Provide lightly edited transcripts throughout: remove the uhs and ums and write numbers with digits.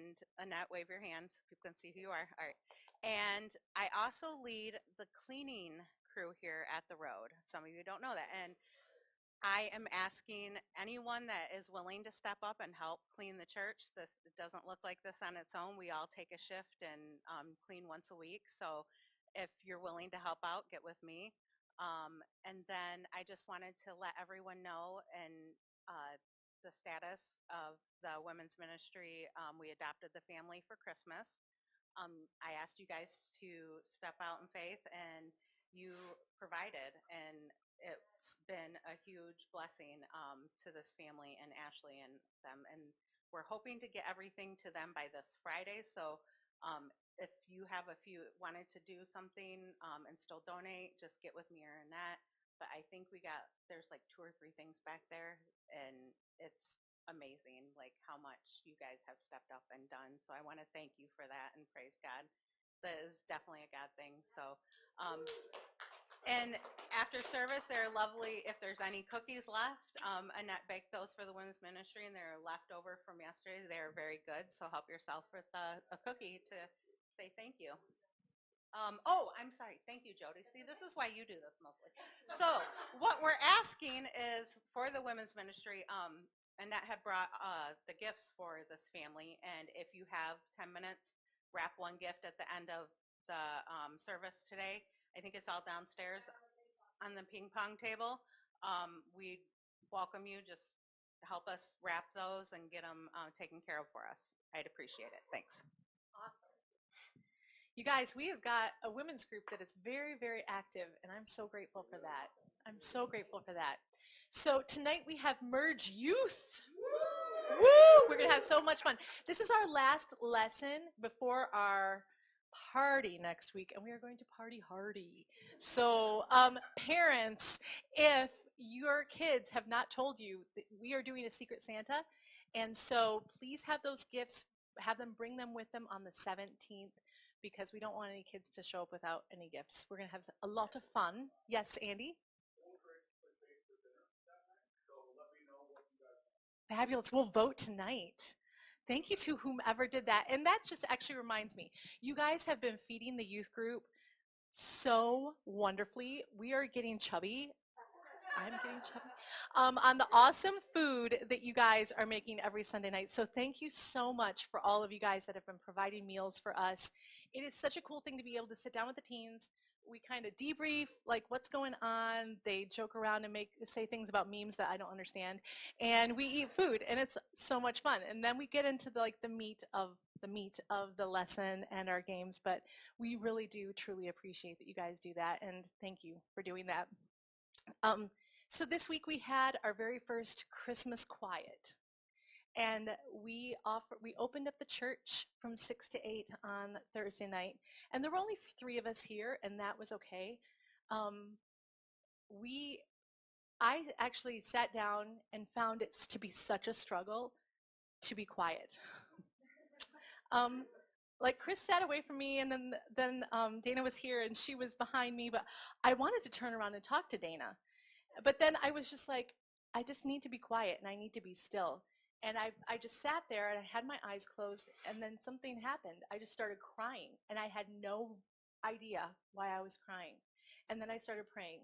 and Annette, wave your hands. People can see who you are. All right. And I also lead the cleaning crew here at the road. Some of you don't know that. And I am asking anyone that is willing to step up and help clean the church. This it doesn't look like this on its own. We all take a shift and clean once a week. So if you're willing to help out, get with me. And then I just wanted to let everyone know and the status of the women's ministry. We adopted the family for Christmas. I asked you guys to step out in faith, and you provided, and it's been a huge blessing to this family and Ashley and them. And we're hoping to get everything to them by this Friday. So if you have a few wanted to do something and still donate, just get with me or Annette. But I think there's like 2 or 3 things back there, and it's amazing, like how much you guys have stepped up and done. So I want to thank you for that and praise God. That is definitely a God thing. So, and after service, they're lovely. If there's any cookies left, Annette baked those for the women's ministry, and they're left over from yesterday. They're very good. So help yourself with a cookie to say thank you. Oh, I'm sorry. Thank you, Jody. See, this is why you do this mostly. So, what we're asking is for the women's ministry, Annette had brought the gifts for this family, and if you have 10 minutes, wrap one gift at the end of the service today. I think it's all downstairs on the ping pong table. We welcome you. Just help us wrap those and get them taken care of for us. I'd appreciate it. Thanks. You guys, we have got a women's group that is very, very active, and I'm so grateful for that. I'm so grateful for that. So tonight we have Merge Youth. Woo! We're going to have so much fun. This is our last lesson before our party next week, and we are going to party hardy. So parents, if your kids have not told you, we are doing a Secret Santa, and so please have those gifts, have them bring them with them on the 17th, because we don't want any kids to show up without any gifts. We're going to have a lot of fun. Yes, Andy? Fabulous. We'll vote tonight. Thank you to whomever did that. And that just actually reminds me, you guys have been feeding the youth group so wonderfully. We are getting chubby. I'm getting chubby. On the awesome food that you guys are making every Sunday night. So thank you so much for all of you guys that have been providing meals for us. It is such a cool thing to be able to sit down with the teens. We kind of debrief, like what's going on. They joke around and say things about memes that I don't understand, and we eat food, and it's so much fun. And then we get into the meat of the lesson and our games. But we really do truly appreciate that you guys do that, and thank you for doing that. So this week we had our very first Christmas quiet, and we opened up the church from 6 to 8 on Thursday night, and there were only 3 of us here, and that was okay. Um, we I actually sat down and found it to be such a struggle to be quiet. Um, like Chris sat away from me, and then Dana was here, and she was behind me, but I wanted to turn around and talk to Dana. But then I was just like, I just need to be quiet and I need to be still. And I just sat there and I had my eyes closed, and then something happened. I just started crying, and I had no idea why I was crying. And then I started praying.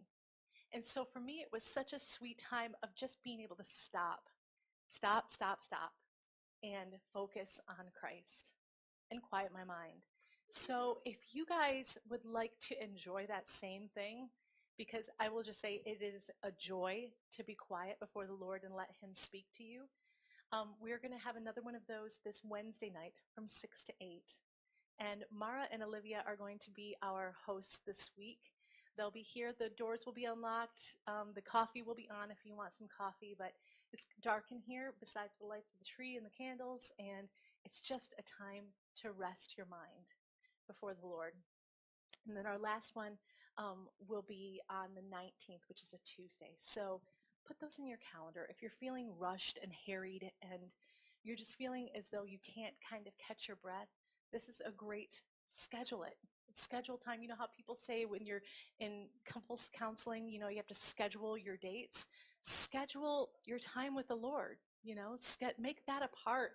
And so for me, it was such a sweet time of just being able to stop, and focus on Christ and quiet my mind. So if you guys would like to enjoy that same thing, because I will just say it is a joy to be quiet before the Lord and let Him speak to you. We're going to have another one of those this Wednesday night from 6 to 8. And Mara and Olivia are going to be our hosts this week. They'll be here. The doors will be unlocked. The coffee will be on if you want some coffee. But it's dark in here besides the lights of the tree and the candles. And it's just a time to rest your mind before the Lord. And then our last one will be on the 19th, which is a Tuesday. So put those in your calendar. If you're feeling rushed and harried and you're just feeling as though you can't kind of catch your breath, this is a great schedule it. Schedule time. You know how people say when you're in couples counseling, you have to schedule your dates. Schedule your time with the Lord. Make that a part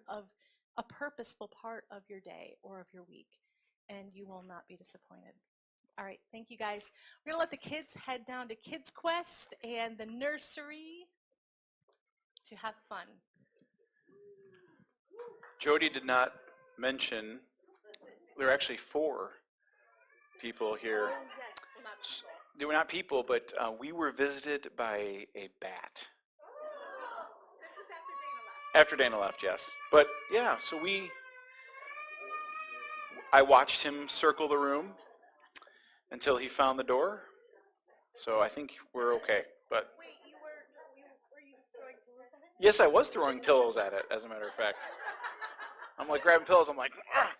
a purposeful part of your day or of your week, and you will not be disappointed. All right, thank you guys. We're going to let the kids head down to Kids Quest and the nursery to have fun. Jody did not mention there are actually 4 people here. Oh, yes. Well, not people. They were not people, but we were visited by a bat. This was after Dana left. After Dana left, yes. But yeah, so I watched him circle the room until he found the door. So I think we're okay. But Wait, were you throwing pillows at it? yes, I was throwing pillows at it, as a matter of fact. I'm like grabbing pillows. I'm like, ah!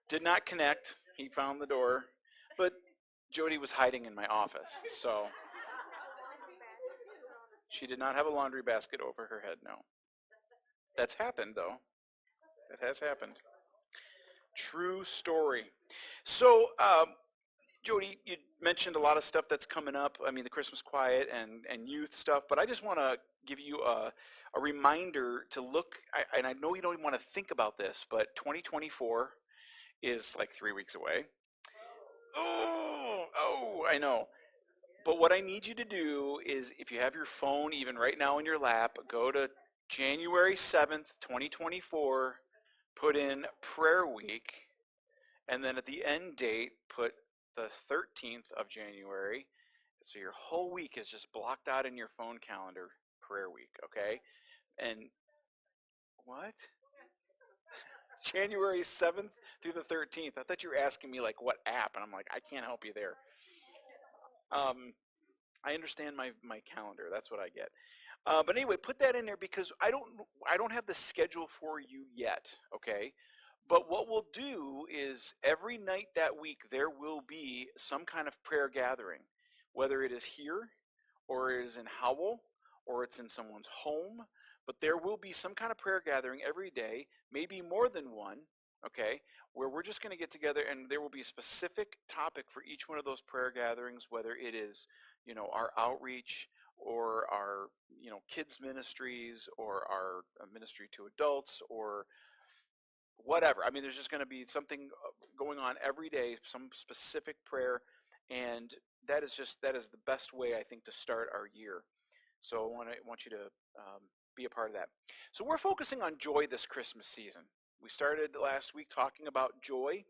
Did not connect. He found the door. But Jody was hiding in my office, so she did not have a laundry basket over her head, no. That's happened, though. That has happened. True story. So, Jody, you mentioned a lot of stuff that's coming up. I mean, the Christmas Quiet and youth stuff, but I just want to give you a reminder to look, and I know you don't even want to think about this, but 2024 is like 3 weeks away. Oh, I know. But what I need you to do is, if you have your phone even right now in your lap, go to January 7th, 2024, put in prayer week, and then at the end date, put the 13th of January. So your whole week is just blocked out in your phone calendar, prayer week, okay? And what? January 7th through the 13th. I thought you were asking me like what app, and I'm like, I can't help you there. I understand my calendar. That's what I get. But anyway, put that in there because I don't have the schedule for you yet. Okay. But what we'll do is every night that week there will be some kind of prayer gathering, whether it is here or it is in Howell or it's in someone's home. But there will be some kind of prayer gathering every day, maybe more than one, okay, where we're just going to get together and there will be a specific topic for each one of those prayer gatherings, whether it is, our outreach or our, kids ministries or our ministry to adults or whatever. I mean, there's just going to be something going on every day, some specific prayer, and that is the best way I think to start our year. So I want you to be a part of that. So we're focusing on joy this Christmas season. We started last week talking about joy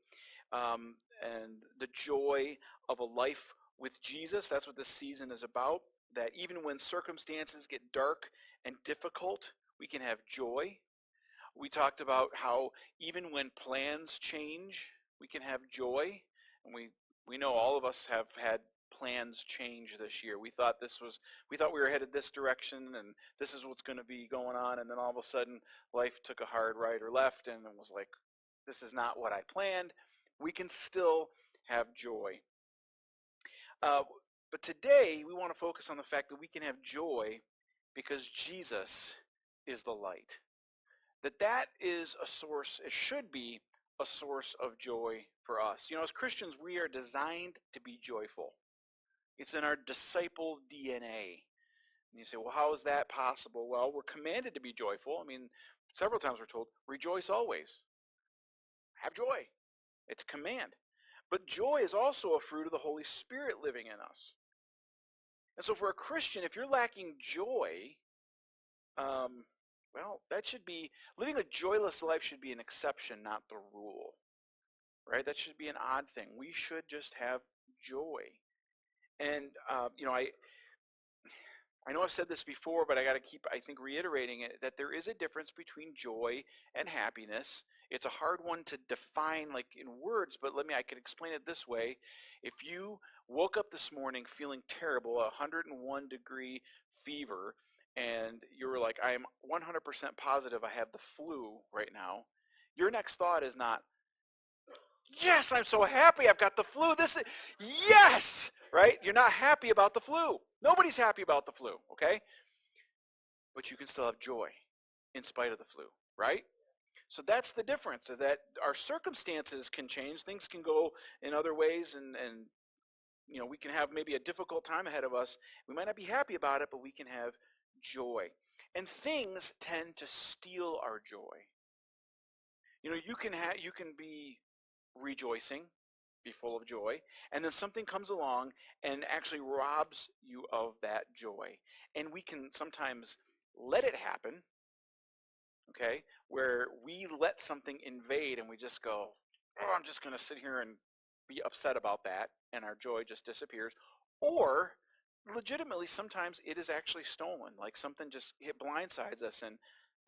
and the joy of a life with Jesus. That's what this season is about. That even when circumstances get dark and difficult, we can have joy. We talked about how even when plans change, we can have joy. And we know all of us have had plans change this year. We thought we were headed this direction and this is what's going to be going on, and then all of a sudden life took a hard right or left and it was like, this is not what I planned. We can still have joy. But today we want to focus on the fact that we can have joy because Jesus is the light. That is a source, it should be a source of joy for us. As Christians, we are designed to be joyful. It's in our disciple DNA. And you say, well, how is that possible? Well, we're commanded to be joyful. I mean, several times we're told, rejoice always. Have joy. It's a command. But joy is also a fruit of the Holy Spirit living in us. And so for a Christian, if you're lacking joy, that should be, living a joyless life should be an exception, not the rule. Right? That should be an odd thing. We should just have joy. And, I know I've said this before, but I got to keep, I think, reiterating it, that there is a difference between joy and happiness. It's a hard one to define, like, in words, but I could explain it this way. If you woke up this morning feeling terrible, 101-degree fever, and you were like, I am 100% positive I have the flu right now, your next thought is not, yes, I'm so happy I've got the flu. Yes, right? You're not happy about the flu. Nobody's happy about the flu, okay? But you can still have joy in spite of the flu, right? So that's the difference, is that our circumstances can change. Things can go in other ways, and we can have maybe a difficult time ahead of us. We might not be happy about it, but we can have joy. And things tend to steal our joy. You can be rejoicing, be full of joy, and then something comes along and actually robs you of that joy. And we can sometimes let it happen, okay, where we let something invade and we just go, oh, I'm just going to sit here and be upset about that, and our joy just disappears. Or legitimately, sometimes it is actually stolen, like something just hit blindsides us and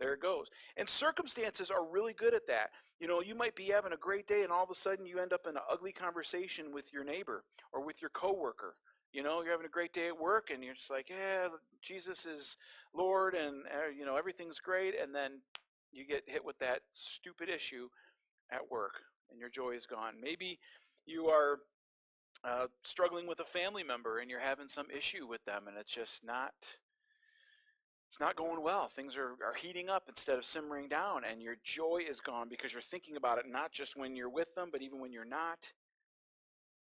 there it goes. And circumstances are really good at that. You might be having a great day and all of a sudden you end up in an ugly conversation with your neighbor or with your coworker. You're having a great day at work and you're just like, yeah, Jesus is Lord and everything's great, and then you get hit with that stupid issue at work and your joy is gone. Maybe you are struggling with a family member and you're having some issue with them and it's not going well. Things are heating up instead of simmering down, and your joy is gone because you're thinking about it not just when you're with them, but even when you're not.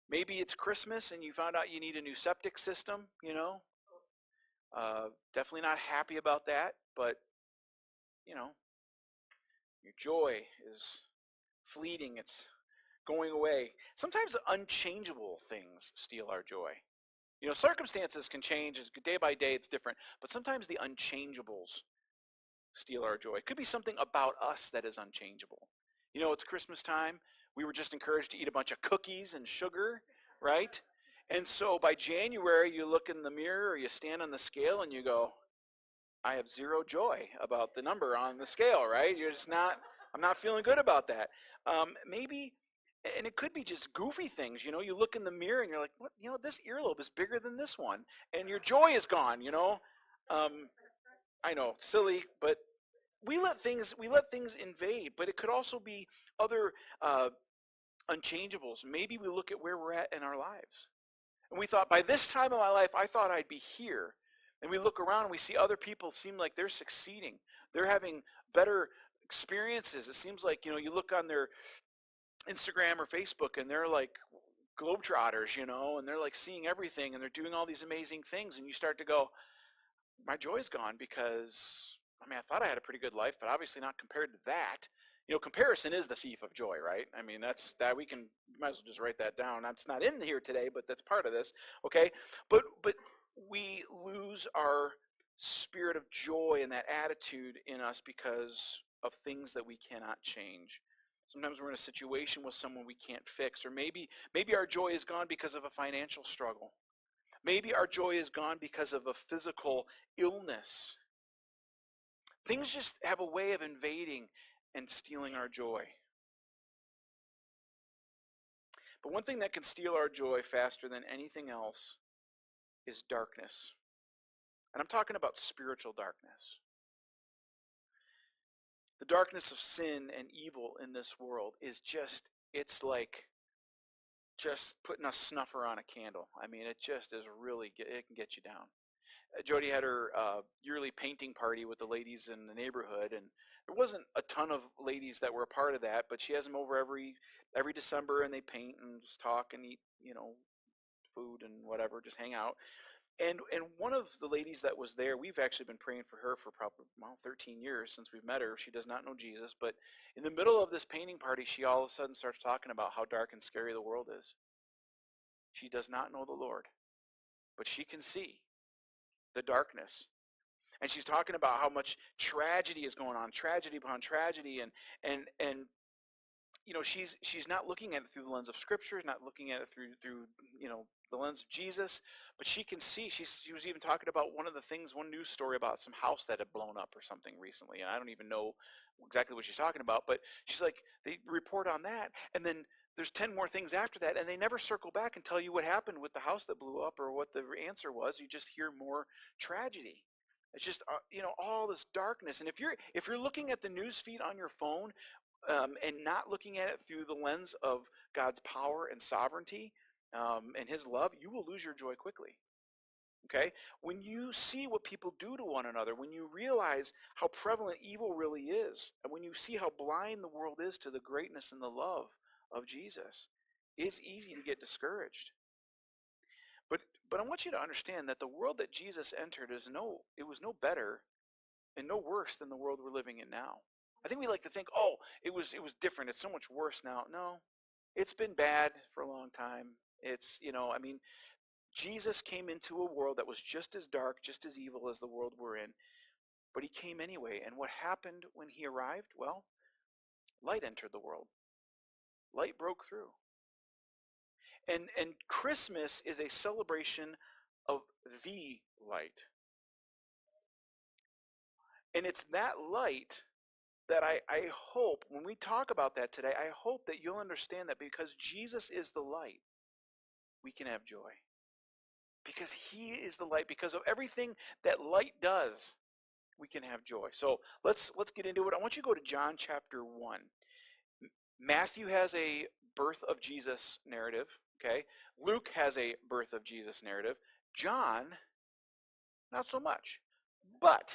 Maybe it's Christmas and you found out you need a new septic system, Definitely not happy about that, but, you know, your joy is fleeting. It's going away. Sometimes unchangeable things steal our joy. Circumstances can change. Day by day, it's different. But sometimes the unchangeables steal our joy. It could be something about us that is unchangeable. It's Christmas time. We were just encouraged to eat a bunch of cookies and sugar, right? And so by January, you look in the mirror or you stand on the scale and you go, I have zero joy about the number on the scale, right? I'm not feeling good about that. Maybe, and it could be just goofy things. You look in the mirror and you're like, what? This earlobe is bigger than this one, and your joy is gone. I know, silly, but we let things invade. But it could also be other unchangeables. Maybe we look at where we're at in our lives, and we thought by this time of my life, I thought I'd be here. And we look around and we see other people seem like they're succeeding. They're having better experiences. It seems like, you look on their Instagram or Facebook and they're like globetrotters, and they're like seeing everything and they're doing all these amazing things. And you start to go, my joy's gone because, I thought I had a pretty good life, but obviously not compared to that. Comparison is the thief of joy, right? We might as well just write that down. That's not in here today, but that's part of this, okay? But we lose our spirit of joy and that attitude in us because of things that we cannot change. Sometimes we're in a situation with someone we can't fix, or maybe our joy is gone because of a financial struggle. Maybe our joy is gone because of a physical illness. Things just have a way of invading and stealing our joy. But one thing that can steal our joy faster than anything else is darkness. And I'm talking about spiritual darkness. The darkness of sin and evil in this world it's like just putting a snuffer on a candle. It just is it can get you down. Jody had her yearly painting party with the ladies in the neighborhood, and there wasn't a ton of ladies that were a part of that, but she has them over every December, and they paint and just talk and eat, food and whatever, just hang out. And one of the ladies that was there, we've actually been praying for her for probably 13 years since we've met her. She does not know Jesus, but in the middle of this painting party, she all of a sudden starts talking about how dark and scary the world is. She does not know the Lord, but she can see the darkness. And she's talking about how much tragedy is going on, tragedy upon tragedy, and she's not looking at it through the lens of Scripture, not looking at it through the lens of Jesus, but she can see. She was even talking about one news story about some house that had blown up or something recently, and I don't even know exactly what she's talking about, but she's like, they report on that, and then there's 10 more things after that, and they never circle back and tell you what happened with the house that blew up or what the answer was. You just hear more tragedy. It's just all this darkness, and if you're looking at the news feed on your phone and not looking at it through the lens of God's power and sovereignty and His love, you will lose your joy quickly. Okay? When you see what people do to one another, when you realize how prevalent evil really is, and when you see how blind the world is to the greatness and the love of Jesus, it's easy to get discouraged. But I want you to understand that the world that Jesus entered it was no better and no worse than the world we're living in now. I think we like to think, oh, it was different. It's so much worse now. No, it's been bad for a long time. It's, I mean, Jesus came into a world that was just as dark, just as evil as the world we're in, but he came anyway. And what happened when he arrived? Well, light entered the world. Light broke through. And Christmas is a celebration of the light. And it's that light that I hope, when we talk about that today, I hope that you'll understand that because Jesus is the light, we can have joy. Because he is the light, because of everything that light does, we can have joy. So let's get into it. I want you to go to John chapter 1. Matthew has a birth of Jesus narrative, okay? Luke has a birth of Jesus narrative. John, not so much. But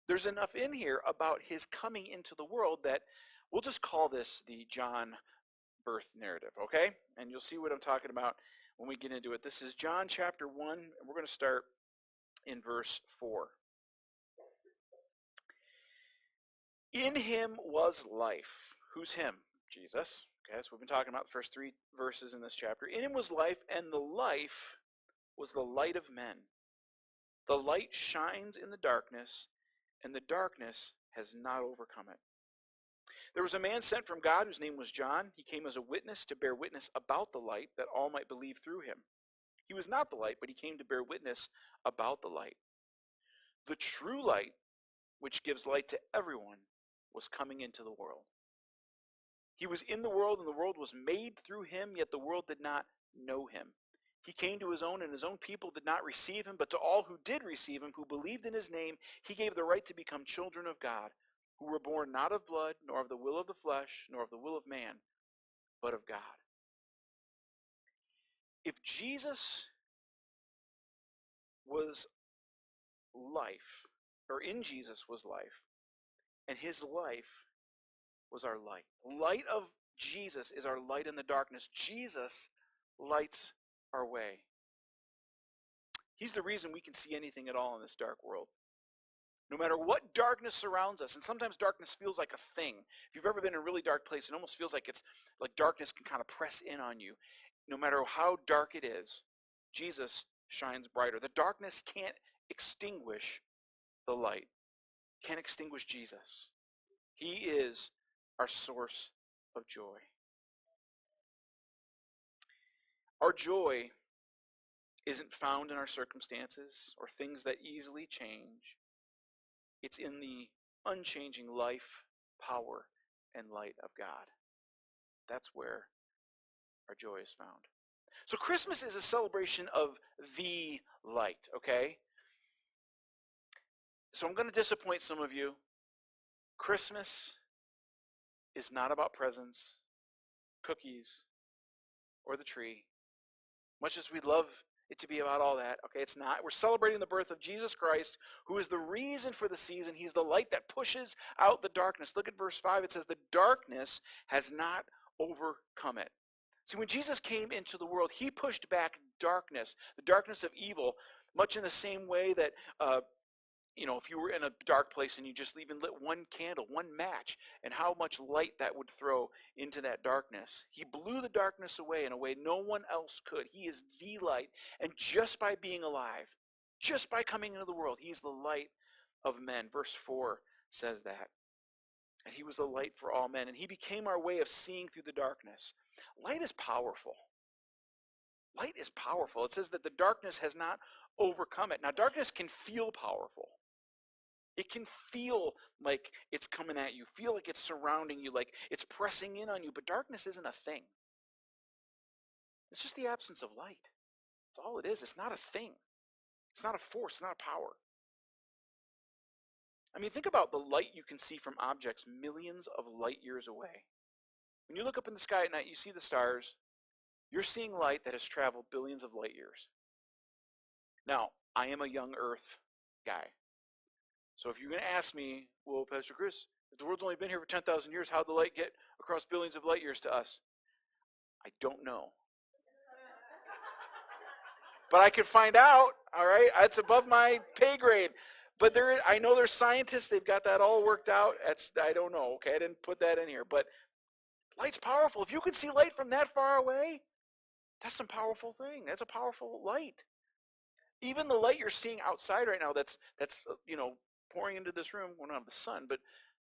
there's enough in here about his coming into the world that we'll just call this the John birth narrative, okay? And you'll see what I'm talking about when we get into it. This is John chapter 1, and we're going to start in verse 4. In him was life. Who's him? Jesus. Okay, so we've been talking about the first 3 verses in this chapter. In him was life, and the life was the light of men. The light shines in the darkness, and the darkness has not overcome it. There was a man sent from God whose name was John. He came as a witness to bear witness about the light, that all might believe through him. He was not the light, but he came to bear witness about the light. The true light, which gives light to everyone, was coming into the world. He was in the world, and the world was made through him, yet the world did not know him. He came to his own, and his own people did not receive him, but to all who did receive him, who believed in his name, he gave the right to become children of God, who were born not of blood, nor of the will of the flesh, nor of the will of man, but of God. If Jesus was life, or in Jesus was life, and his life was our light. The light of Jesus is our light in the darkness. Jesus lights our way. He's the reason we can see anything at all in this dark world. No matter what darkness surrounds us, and sometimes darkness feels like a thing. If you've ever been in a really dark place, it almost feels like it's like darkness can kind of press in on you. No matter how dark it is, Jesus shines brighter. The darkness can't extinguish the light. Can't extinguish Jesus. He is our source of joy. Our joy isn't found in our circumstances or things that easily change. It's in the unchanging life, power, and light of God. That's where our joy is found. So Christmas is a celebration of the light, okay? So I'm going to disappoint some of you. Christmas is not about presents, cookies, or the tree. Much as we'd love it to be about all that, okay, it's not. We're celebrating the birth of Jesus Christ, who is the reason for the season. He's the light that pushes out the darkness. Look at verse 5. It says, the darkness has not overcome it. See, when Jesus came into the world, he pushed back darkness, the darkness of evil, much in the same way that if you were in a dark place and you just even lit one candle, one match, and how much light that would throw into that darkness. He blew the darkness away in a way no one else could. He is the light. And just by being alive, just by coming into the world, he's the light of men. Verse 4 says that. And he was the light for all men. And he became our way of seeing through the darkness. Light is powerful. Light is powerful. It says that the darkness has not overcome it. Now, darkness can feel powerful. It can feel like it's coming at you, feel like it's surrounding you, like it's pressing in on you, but darkness isn't a thing. It's just the absence of light. That's all it is. It's not a thing. It's not a force. It's not a power. I mean, think about the light you can see from objects millions of light years away. When you look up in the sky at night, you see the stars. You're seeing light that has traveled billions of light years. Now, I am a young Earth guy. So if you're going to ask me, well, Pastor Chris, if the world's only been here for 10,000 years, how'd the light get across billions of light years to us? I don't know. But I could find out, all right? It's above my pay grade. But I know there's scientists. They've got that all worked out. I don't know. Okay, I didn't put that in here. But light's powerful. If you can see light from that far away, that's some powerful thing. That's a powerful light. Even the light you're seeing outside right now, that's pouring into this room. We don't have the sun, but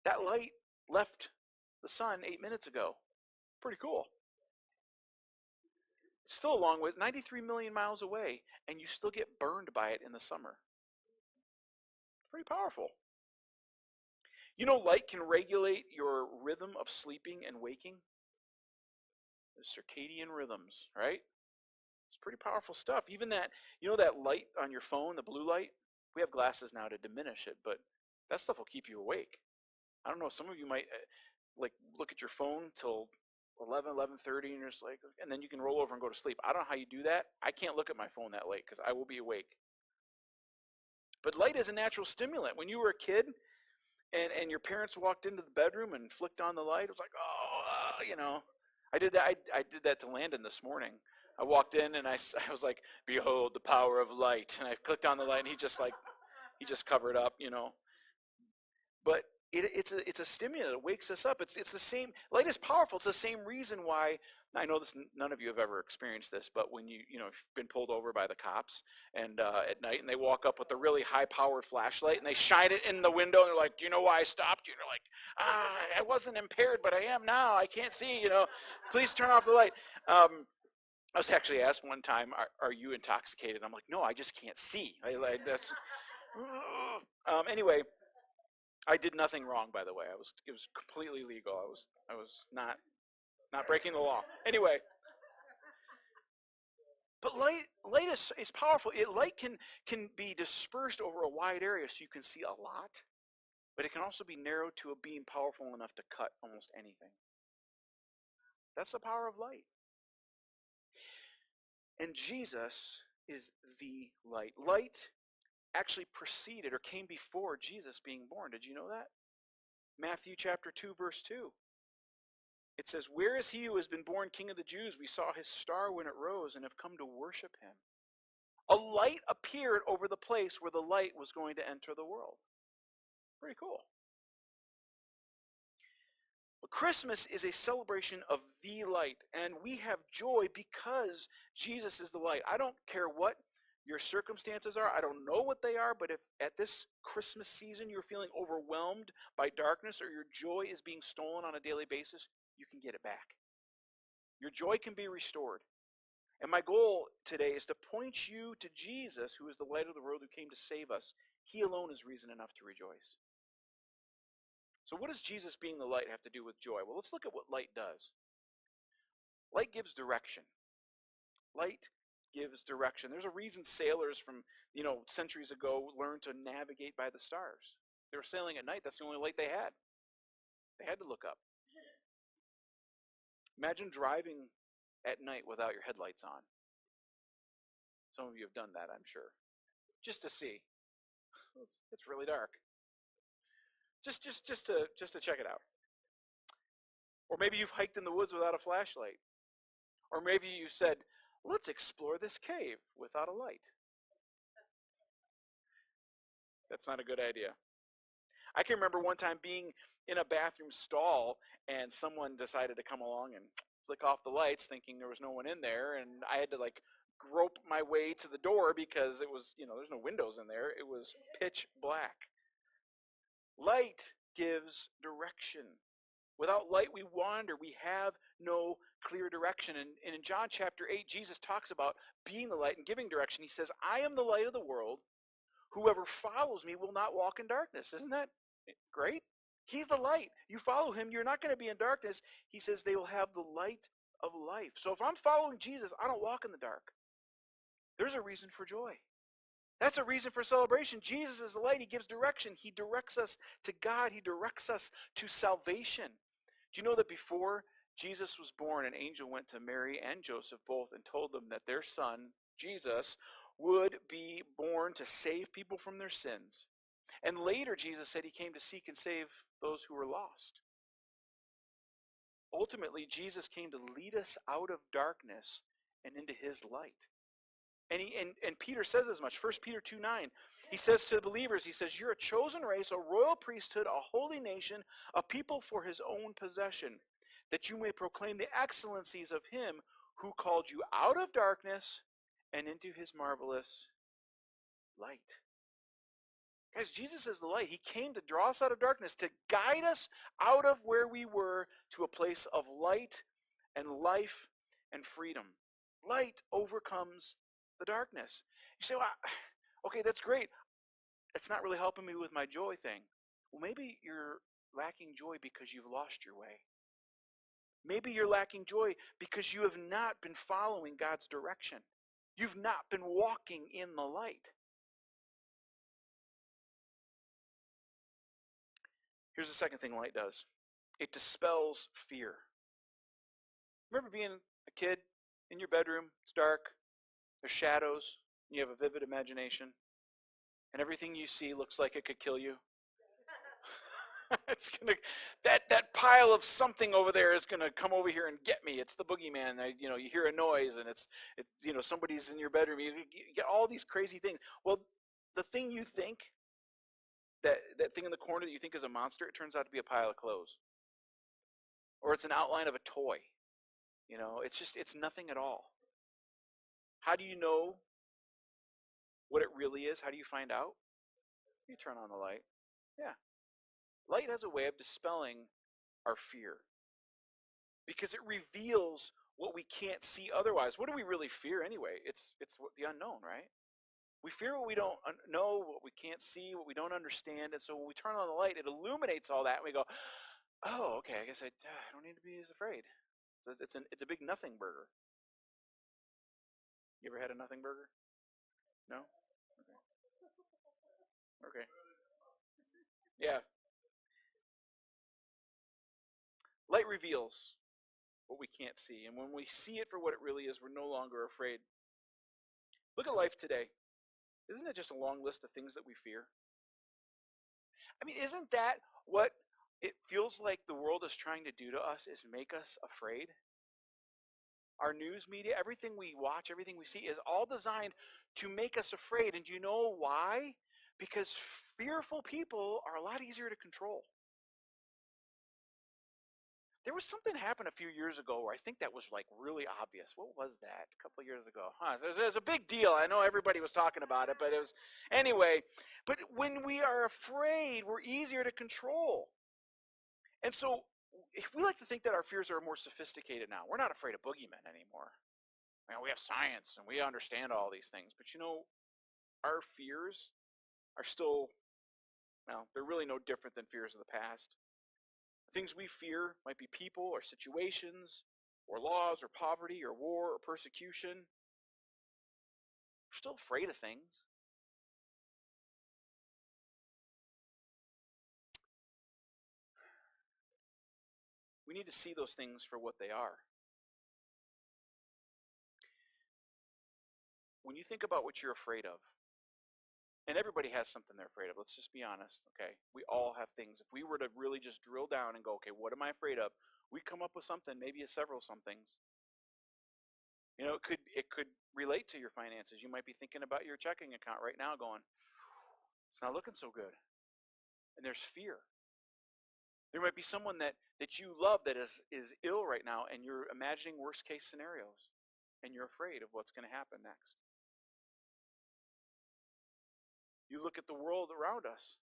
that light left the sun 8 minutes ago. Pretty cool. Still a long way, 93 million miles away, and you still get burned by it in the summer. Pretty powerful. You know, light can regulate your rhythm of sleeping and waking. The circadian rhythms, right? It's pretty powerful stuff. Even that, that light on your phone, the blue light, we have glasses now to diminish it, but that stuff will keep you awake. I don't know, some of you might like look at your phone till 11, 11:30, and you're just like, and then you can roll over and go to sleep. I don't know how you do that. I can't look at my phone that late because I will be awake. But light is a natural stimulant. When you were a kid and your parents walked into the bedroom and flicked on the light, it was like, oh, I did that. I did that to Landon this morning. I walked in and I was like, behold the power of light, and I clicked on the light, and he just covered up. But it's a stimulant. It wakes us up. It's the same. Light is powerful. It's the same reason why. I know this. None of you have ever experienced this, but when you've been pulled over by the cops and at night, and they walk up with a really high-powered flashlight and they shine it in the window, and they're like, "Do you know why I stopped you?" And you're like, "I wasn't impaired, but I am now. I can't see. Please turn off the light." I was actually asked one time, "Are you intoxicated?" I'm like, "No, I just can't see." That's anyway. I did nothing wrong, by the way. It was completely legal. I was not breaking the law. Anyway, but light is powerful. Light can be dispersed over a wide area, so you can see a lot, but it can also be narrowed to a beam powerful enough to cut almost anything. That's the power of light. And Jesus is the light. Light actually preceded or came before Jesus being born. Did you know that? Matthew chapter 2, verse 2. It says, "Where is he who has been born King of the Jews? We saw his star when it rose and have come to worship him." A light appeared over the place where the light was going to enter the world. Pretty cool. But Christmas is a celebration of the light, and we have joy because Jesus is the light. I don't care what your circumstances are. I don't know what they are, but if at this Christmas season you're feeling overwhelmed by darkness or your joy is being stolen on a daily basis, you can get it back. Your joy can be restored. And my goal today is to point you to Jesus, who is the light of the world, who came to save us. He alone is reason enough to rejoice. So what does Jesus being the light have to do with joy? Well, let's look at what light does. Light gives direction. Light gives direction. There's a reason sailors from, centuries ago learned to navigate by the stars. They were sailing at night. That's the only light they had. They had to look up. Imagine driving at night without your headlights on. Some of you have done that, I'm sure. Just to see. It's really dark. Just to check it out. Or maybe you've hiked in the woods without a flashlight. Or maybe you said, "Let's explore this cave without a light." That's not a good idea. I can remember one time being in a bathroom stall and someone decided to come along and flick off the lights thinking there was no one in there, and I had to grope my way to the door because it was, there's no windows in there. It was pitch black. Light gives direction. Without light, we wander. We have no clear direction. And in John chapter 8, Jesus talks about being the light and giving direction. He says, "I am the light of the world. Whoever follows me will not walk in darkness." Isn't that great? He's the light. You follow him, you're not going to be in darkness. He says they will have the light of life. So if I'm following Jesus, I don't walk in the dark. There's a reason for joy. That's a reason for celebration. Jesus is the light. He gives direction. He directs us to God. He directs us to salvation. Do you know that before Jesus was born, an angel went to Mary and Joseph both and told them that their son, Jesus, would be born to save people from their sins. And later Jesus said he came to seek and save those who were lost. Ultimately, Jesus came to lead us out of darkness and into his light. And Peter says as much. 1 Peter 2:9. He says to the believers, he says, you're a chosen race, a royal priesthood, a holy nation, a people for his own possession, that you may proclaim the excellencies of him who called you out of darkness and into his marvelous light. Guys, Jesus is the light. He came to draw us out of darkness, to guide us out of where we were to a place of light and life and freedom. Light overcomes the darkness. You say, well, okay, that's great. It's not really helping me with my joy thing. Well, maybe you're lacking joy because you've lost your way. Maybe you're lacking joy because you have not been following God's direction. You've not been walking in the light. Here's the second thing light does. It dispels fear. Remember being a kid in your bedroom, it's dark, there's shadows, you have a vivid imagination, and everything you see looks like it could kill you? It's gonna that pile of something over there is gonna come over here and get me. It's the boogeyman. You hear a noise and it's somebody's in your bedroom. You get all these crazy things. Well, the thing you think, that thing in the corner that you think is a monster, it turns out to be a pile of clothes, or it's an outline of a toy. It's nothing at all. How do you know what it really is? How do you find out? You turn on the light. Yeah. Light has a way of dispelling our fear because it reveals what we can't see otherwise. What do we really fear anyway? It's the unknown, right? We fear what we don't know, what we can't see, what we don't understand. And so when we turn on the light, it illuminates all that, and we go, oh, okay, I guess I don't need to be as afraid. It's a big nothing burger. You ever had a nothing burger? No? Okay. Yeah. Light reveals what we can't see. And when we see it for what it really is, we're no longer afraid. Look at life today. Isn't it just a long list of things that we fear? I mean, isn't that what it feels like the world is trying to do to us, is make us afraid? Our news media, everything we watch, everything we see is all designed to make us afraid. And do you know why? Because fearful people are a lot easier to control. There was something happened a few years ago where I think that was like really obvious. What was that? A couple of years ago. It was a big deal. I know everybody was talking about it, but it was anyway. But when we are afraid, we're easier to control. And so we like to think that our fears are more sophisticated now. We're not afraid of boogeymen anymore. We have science and we understand all these things. But our fears are still, they're really no different than fears of the past. Things we fear might be people or situations or laws or poverty or war or persecution. We're still afraid of things. We need to see those things for what they are. When you think about what you're afraid of, and everybody has something they're afraid of, let's just be honest, okay? We all have things. If we were to really just drill down and go, okay, what am I afraid of? We come up with something, maybe several somethings. It could relate to your finances. You might be thinking about your checking account right now going, it's not looking so good. And there's fear. There might be someone that you love that is ill right now, and you're imagining worst case scenarios, and you're afraid of what's going to happen next. You look at the world around us,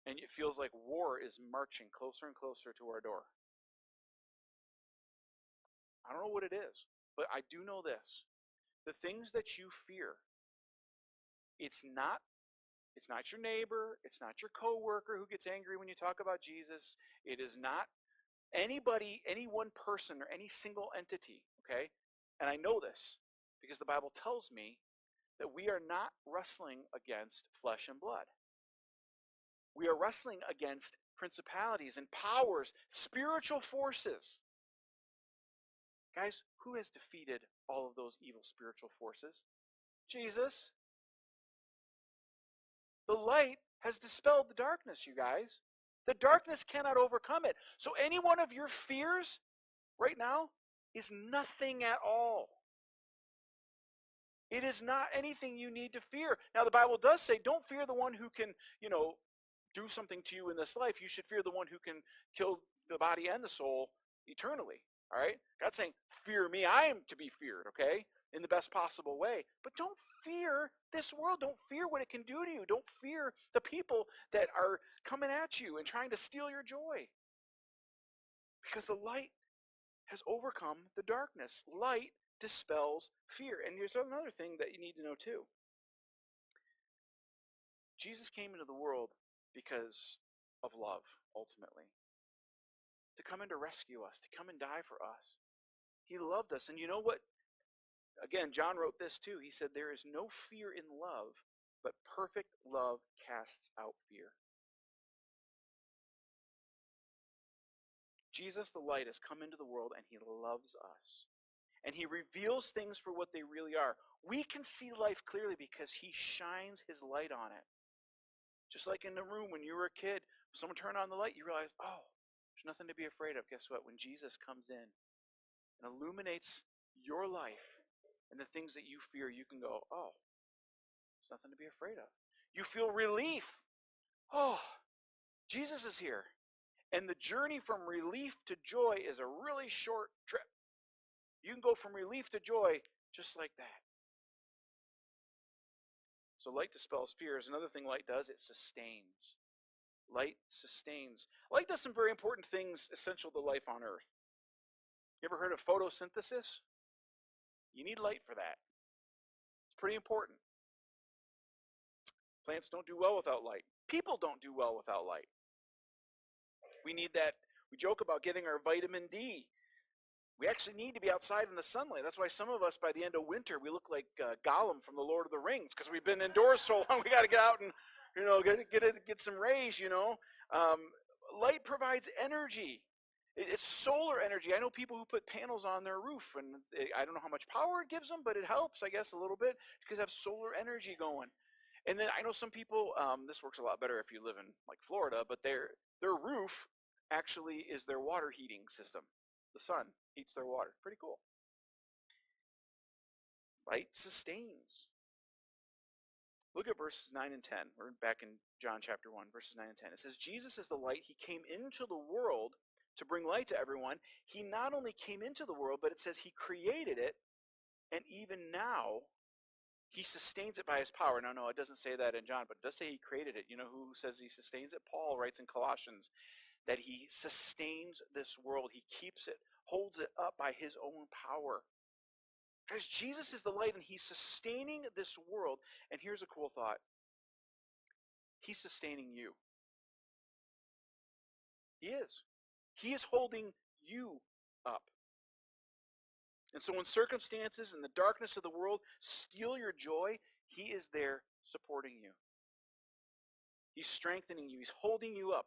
and it feels like war is marching closer and closer to our door. I don't know what it is, but I do know this. The things that you fear, it's not your neighbor, it's not your coworker who gets angry when you talk about Jesus. It is not anybody, any one person, or any single entity, okay? And I know this because the Bible tells me that we are not wrestling against flesh and blood. We are wrestling against principalities and powers, spiritual forces. Guys, who has defeated all of those evil spiritual forces? Jesus. The light has dispelled the darkness, you guys. The darkness cannot overcome it. So any one of your fears right now is nothing at all It is not anything you need to fear. Now, the Bible does say, don't fear the one who can, do something to you in this life. You should fear the one who can kill the body and the soul eternally. All right? God's saying, fear me. I am to be feared, okay? In the best possible way. But don't fear this world. Don't fear what it can do to you. Don't fear the people that are coming at you and trying to steal your joy. Because the light has overcome the darkness. Light dispels fear. And here's another thing that you need to know too. Jesus came into the world because of love, ultimately. To come in to rescue us, to come and die for us. He loved us. And you know what? Again, John wrote this too. He said, there is no fear in love, but perfect love casts out fear. Jesus, the light, has come into the world and he loves us. And he reveals things for what they really are. We can see life clearly because he shines his light on it. Just like in the room when you were a kid, when someone turned on the light, you realize, oh, there's nothing to be afraid of. Guess what? When Jesus comes in and illuminates your life and the things that you fear, you can go, oh, there's nothing to be afraid of. You feel relief. Oh, Jesus is here. And the journey from relief to joy is a really short trip. You can go from relief to joy just like that. So light dispels fears. Another thing light does, it sustains. Light sustains. Light does some very important things essential to life on Earth. You ever heard of photosynthesis? You need light for that. It's pretty important. Plants don't do well without light. People don't do well without light. We need that. We joke about getting our vitamin D. We actually need to be outside in the sunlight. That's why some of us, by the end of winter, we look like Gollum from the Lord of the Rings because we've been indoors so long. We got to get out and get some rays. Light provides energy. It's solar energy. I know people who put panels on their roof, and I don't know how much power it gives them, but it helps, I guess, a little bit because they have solar energy going. And then I know some people. This works a lot better if you live in like Florida, but their roof actually is their water heating system. The sun heats their water. Pretty cool. Light sustains. Look at verses 9 and 10. We're back in John chapter 1, verses 9 and 10. It says, Jesus is the light. He came into the world to bring light to everyone. He not only came into the world, but it says he created it, and even now he sustains it by his power. Now, no, it doesn't say that in John, but it does say he created it. You know who says he sustains it? Paul writes in Colossians that he sustains this world. He keeps it, holds it up by his own power. Guys, Jesus is the light, and he's sustaining this world. And here's a cool thought. He's sustaining you. He is. He is holding you up. And so when circumstances and the darkness of the world steal your joy, he is there supporting you. He's strengthening you. He's holding you up.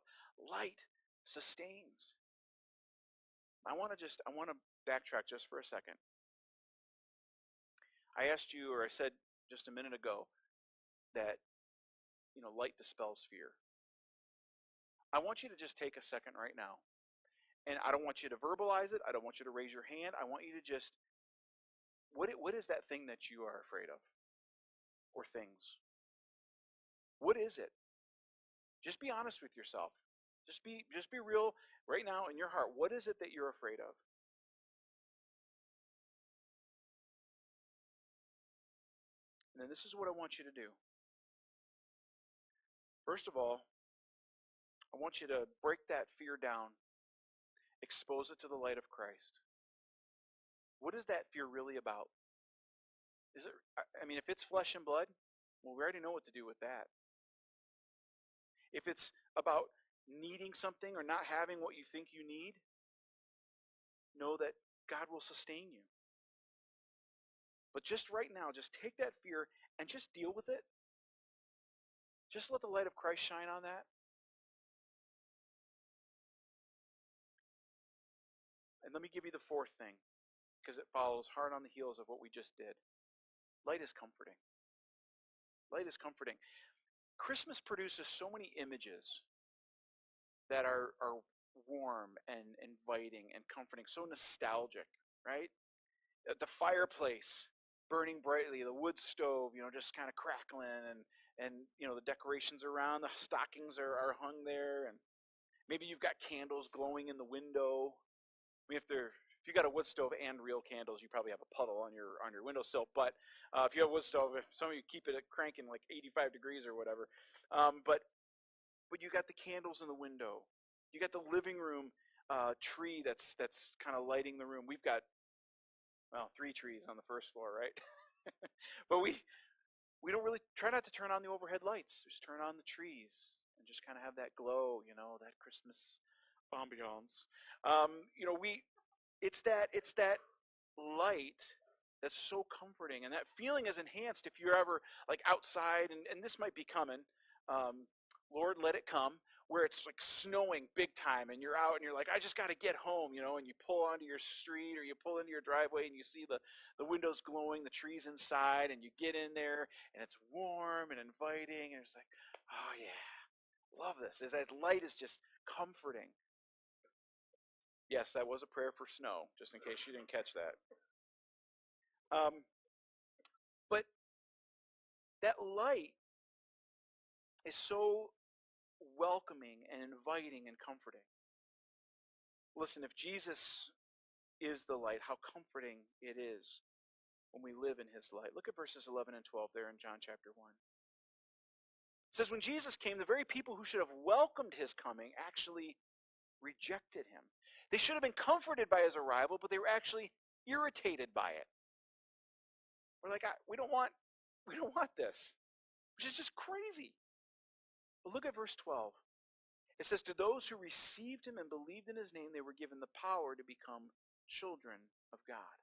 Light sustains. I want to backtrack just for a second. I asked you, or I said just a minute ago, that light dispels fear. I want you to just take a second right now, and I don't want you to verbalize it. I don't want you to raise your hand. I want you to just, what is that thing that you are afraid of, or things? What is it? Just be honest with yourself. Just be real right now in your heart. What is it that you're afraid of? And then this is what I want you to do. First of all, I want you to break that fear down. Expose it to the light of Christ. What is that fear really about? If it's flesh and blood, well, we already know what to do with that. If it's about needing something or not having what you think you need, know that God will sustain you. But just right now, just take that fear and just deal with it. Just let the light of Christ shine on that. And let me give you the fourth thing, because it follows hard on the heels of what we just did. Light is comforting. Light is comforting. Christmas produces so many images that are warm and inviting and comforting, so nostalgic, right? The fireplace, burning brightly, the wood stove, just kind of crackling, and the decorations around, the stockings are hung there, and maybe you've got candles glowing in the window. I mean, if you got a wood stove and real candles, you probably have a puddle on your windowsill. But if you have a wood stove, if some of you keep it cranking like 85 degrees or whatever, but you got the candles in the window. You got the living room tree that's kind of lighting the room. We've got 3 trees on the first floor, right? But we don't really try not to turn on the overhead lights. Just turn on the trees and just kind of have that glow, that Christmas ambiance. We it's that light that's so comforting, and that feeling is enhanced if you're ever like outside, and this might be coming. Um, Lord, let it come. Where it's like snowing big time, and you're out, and you're like, I just got to get home, and you pull onto your street or you pull into your driveway, and you see the windows glowing, the trees inside, and you get in there, and it's warm and inviting, and it's like, oh yeah, love this. Is that light is just comforting. Yes, that was a prayer for snow, just in case you didn't catch that. But that light is so welcoming and inviting and comforting. Listen, if Jesus is the light, how comforting it is when we live in his light. Look at verses 11 and 12 there in John chapter 1. It says, when Jesus came, the very people who should have welcomed his coming actually rejected him. They should have been comforted by his arrival, but they were actually irritated by it. We're like, we don't want this, which is just crazy. But look at verse 12. It says, to those who received him and believed in his name, they were given the power to become children of God.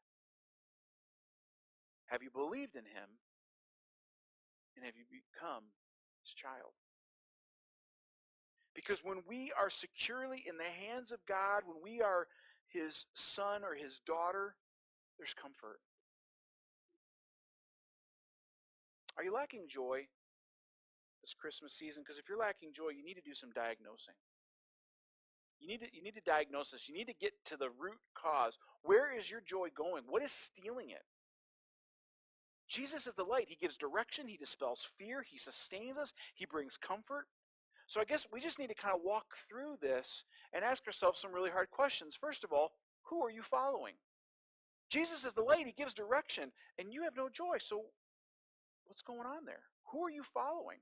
Have you believed in him, and have you become his child? Because when we are securely in the hands of God, when we are his son or his daughter, there's comfort. Are you lacking joy this Christmas season? Because if you're lacking joy, you need to do some diagnosing. You need to diagnose this. You need to get to the root cause. Where is your joy going? What is stealing it? Jesus is the light. He gives direction. He dispels fear. He sustains us. He brings comfort. So I guess we just need to kind of walk through this and ask ourselves some really hard questions. First of all, who are you following? Jesus is the light. He gives direction, and you have no joy. So what's going on there? Who are you following?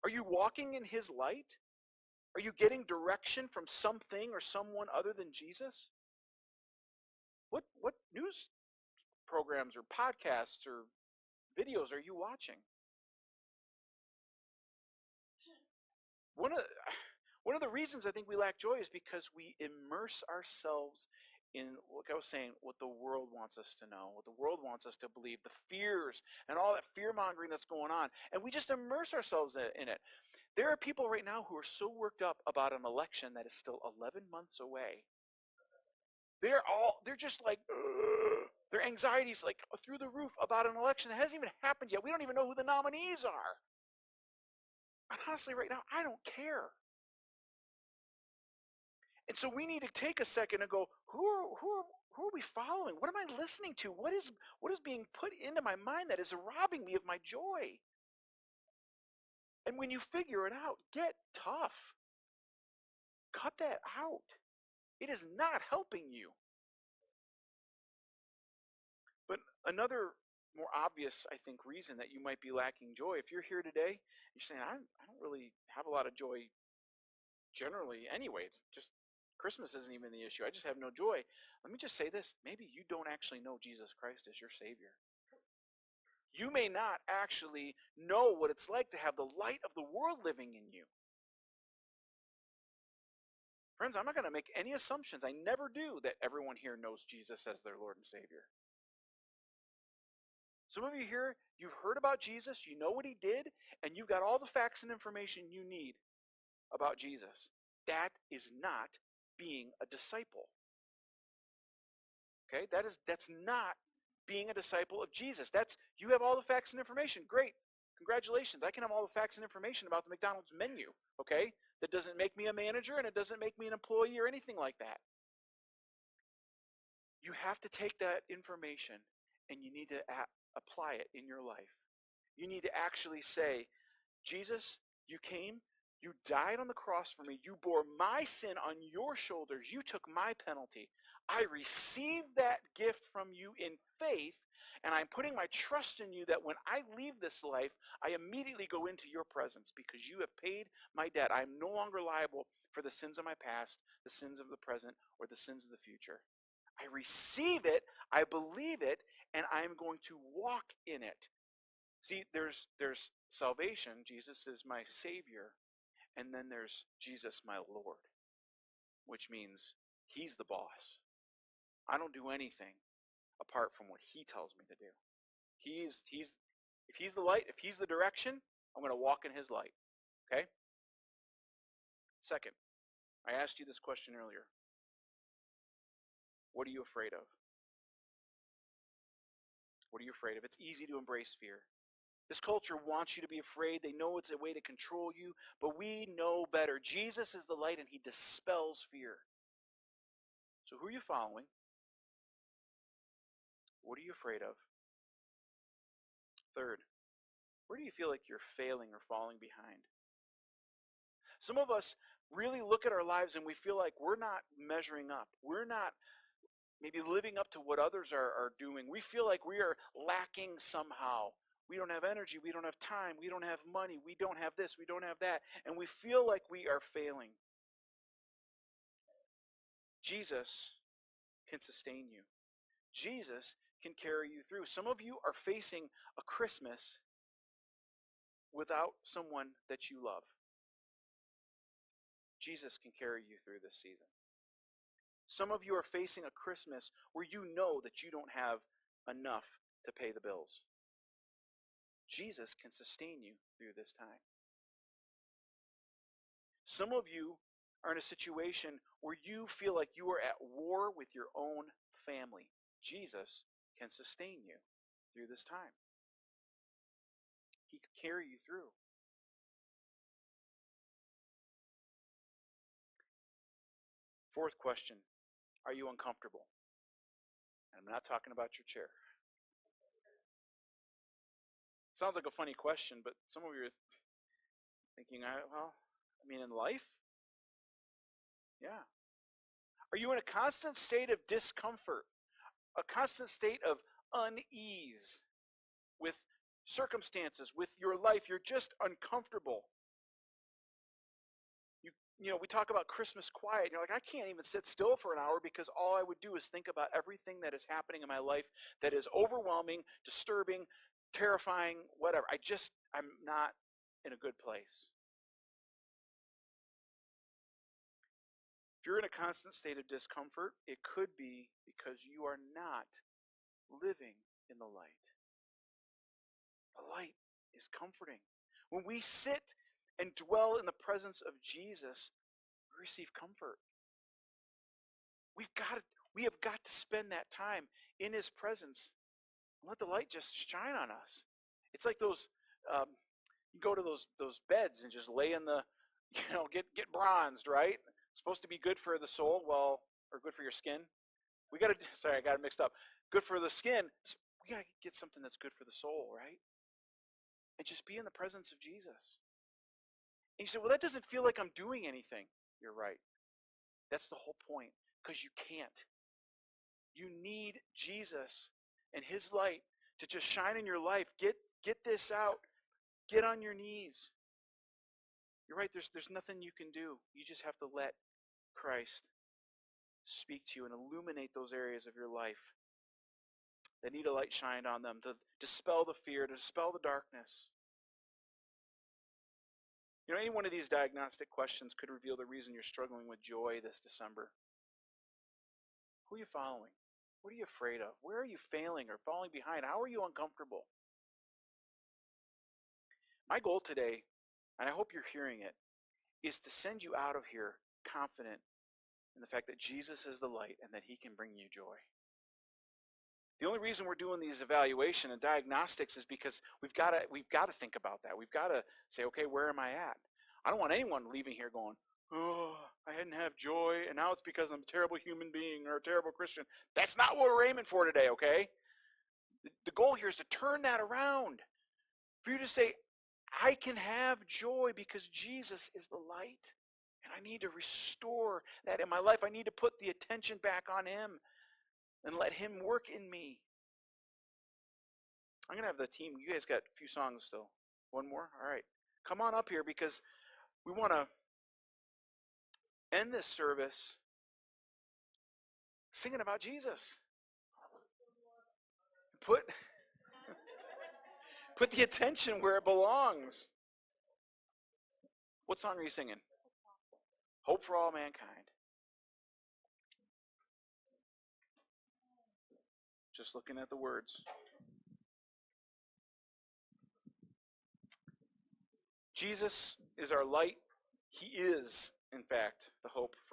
Are you walking in his light? Are you getting direction from something or someone other than Jesus? What news programs or podcasts or videos are you watching? One of the reasons I think we lack joy is because we immerse ourselves in, like I was saying, what the world wants us to know, what the world wants us to believe, the fears and all that fear-mongering that's going on, and we just immerse ourselves in it. There are people right now who are so worked up about an election that is still 11 months away. They're just like, ugh. Their anxiety's like through the roof about an election that hasn't even happened yet. We don't even know who the nominees are. And honestly, right now, I don't care. And so we need to take a second and go, who are we following? What am I listening to? What is being put into my mind that is robbing me of my joy? And when you figure it out, get tough. Cut that out. It is not helping you. But another more obvious, I think, reason that you might be lacking joy, if you're here today, you're saying, I don't really have a lot of joy generally anyway. It's just Christmas isn't even the issue. I just have no joy. Let me just say this. Maybe you don't actually know Jesus Christ as your Savior. You may not actually know what it's like to have the light of the world living in you. Friends, I'm not going to make any assumptions. I never do that everyone here knows Jesus as their Lord and Savior. Some of you here, you've heard about Jesus, you know what he did, and you've got all the facts and information you need about Jesus. That is not being a disciple. Okay? That's not being a disciple of Jesus. You have all the facts and information. Great. Congratulations. I can have all the facts and information about the McDonald's menu. Okay? That doesn't make me a manager, and it doesn't make me an employee or anything like that. You have to take that information and you need to apply it in your life. You need to actually say, Jesus, you came, you died on the cross for me, you bore my sin on your shoulders, you took my penalty. I receive that gift from you in faith, and I'm putting my trust in you that when I leave this life, I immediately go into your presence because you have paid my debt. I am no longer liable for the sins of my past, the sins of the present, or the sins of the future. I receive it, I believe it, and I'm going to walk in it. See, there's salvation, Jesus is my Savior, and then there's Jesus my Lord, which means He's the boss. I don't do anything apart from what He tells me to do. If He's the light, if He's the direction, I'm going to walk in His light. Okay? Second, I asked you this question earlier. What are you afraid of? What are you afraid of? It's easy to embrace fear. This culture wants you to be afraid. They know it's a way to control you, but we know better. Jesus is the light, and He dispels fear. So who are you following? What are you afraid of? Third, where do you feel like you're failing or falling behind? Some of us really look at our lives and we feel like we're not measuring up. We're not maybe living up to what others are doing. We feel like we are lacking somehow. We don't have energy. We don't have time. We don't have money. We don't have this. We don't have that. And we feel like we are failing. Jesus can sustain you. Jesus can carry you through. Some of you are facing a Christmas without someone that you love. Jesus can carry you through this season. Some of you are facing a Christmas where you know that you don't have enough to pay the bills. Jesus can sustain you through this time. Some of you are in a situation where you feel like you are at war with your own family. Jesus can sustain you through this time. He can carry you through. Fourth question, are you uncomfortable? And I'm not talking about your chair. Sounds like a funny question, but some of you are thinking, in life? Yeah. Are you in a constant state of discomfort, a constant state of unease with circumstances, with your life? You're just uncomfortable. We talk about Christmas quiet. You're like, I can't even sit still for an hour because all I would do is think about everything that is happening in my life that is overwhelming, disturbing, terrifying, whatever. I'm not in a good place. If you're in a constant state of discomfort, it could be because you are not living in the light. The light is comforting. When we sit and dwell in the presence of Jesus, we receive comfort. We have got to spend that time in His presence and let the light just shine on us. It's like those you go to those beds and just lay in the get bronzed, right? It's supposed to be good for the soul, or good for your skin. I got it mixed up. Good for the skin. We got to get something that's good for the soul, right? And just be in the presence of Jesus. And you say, well, that doesn't feel like I'm doing anything. You're right. That's the whole point, because you can't. You need Jesus and His light to just shine in your life. Get this out. Get on your knees. You're right, there's nothing you can do. You just have to let Christ speak to you and illuminate those areas of your life that need a light shined on them, to dispel the fear, to dispel the darkness. Any one of these diagnostic questions could reveal the reason you're struggling with joy this December. Who are you following? What are you afraid of? Where are you failing or falling behind? How are you uncomfortable? My goal today, and I hope you're hearing it, is to send you out of here confident in the fact that Jesus is the light and that He can bring you joy. The only reason we're doing these evaluation and diagnostics is because we've got to think about that. We've got to say, okay, where am I at? I don't want anyone leaving here going, oh, I didn't have joy, and now it's because I'm a terrible human being or a terrible Christian. That's not what we're aiming for today, okay? The goal here is to turn that around. For you to say, I can have joy because Jesus is the light. And I need to restore that in my life. I need to put the attention back on Him and let Him work in me. I'm going to have the team. You guys got a few songs still. One more? All right. Come on up here because we want to end this service singing about Jesus. Put the attention where it belongs. What song are you singing? Hope for All Mankind. Just looking at the words. Jesus is our light. He is, in fact, the hope for all.